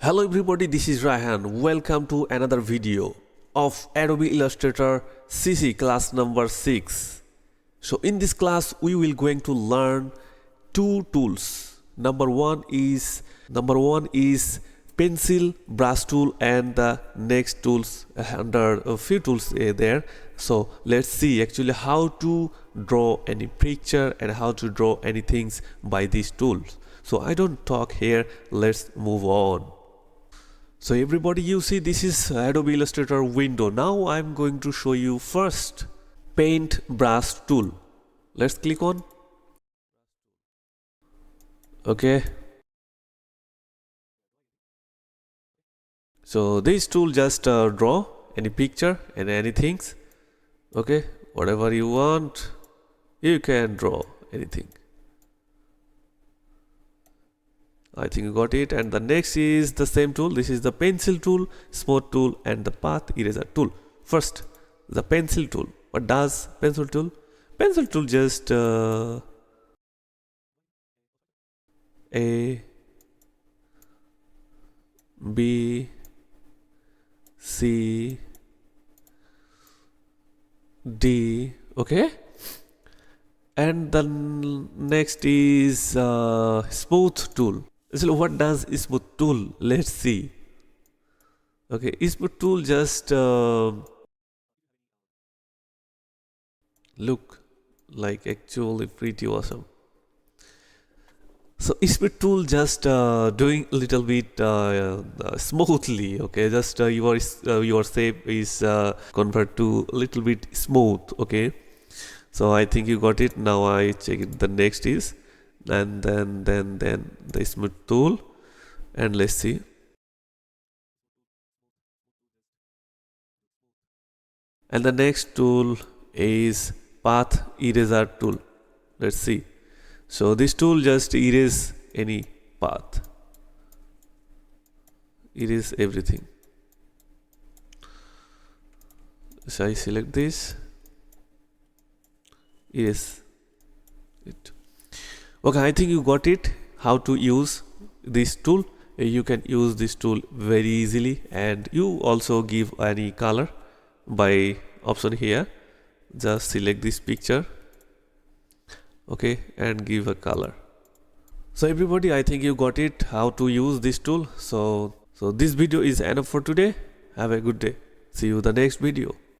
Hello everybody, this is Raihan. Welcome to another video of Adobe Illustrator CC class number 6. So in this class we will going to learn two tools. Number one is pencil, brush tool, and the next tools under a few tools there. So let's see actually how to draw any picture and how to draw any things by these tools. So I don't talk here, let's move on. So everybody, you see this is Adobe Illustrator window. Now I'm going to show you first paint brush tool. Let's click on. Okay. So this tool just draw any picture and any things. Okay, whatever you want, you can draw anything. I think you got it. And the next is the same tool. This is the pencil tool, smooth tool, and the path eraser tool. First, the pencil tool. What does pencil tool? Pencil tool just A, B, C, D. Okay. And the next is smooth tool. So what does smooth tool? Let's see. Okay, smooth tool just look like actually pretty awesome. So smooth tool just doing a little bit smoothly. Okay, just your shape is convert to a little bit smooth. Okay, so I think you got it. Now I check it. The next is. And then the smooth tool, and let's see. And the next tool is path eraser tool. Let's see. So this tool just erase any path, erase everything. So I select this, erase it. Okay, I think you got it. How to use this tool? You can use this tool very easily, and you also give any color by option here. Just select this picture, okay, and give a color. So everybody, I think you got it. How to use this tool? So this video is enough for today. Have a good day. See you in the next video.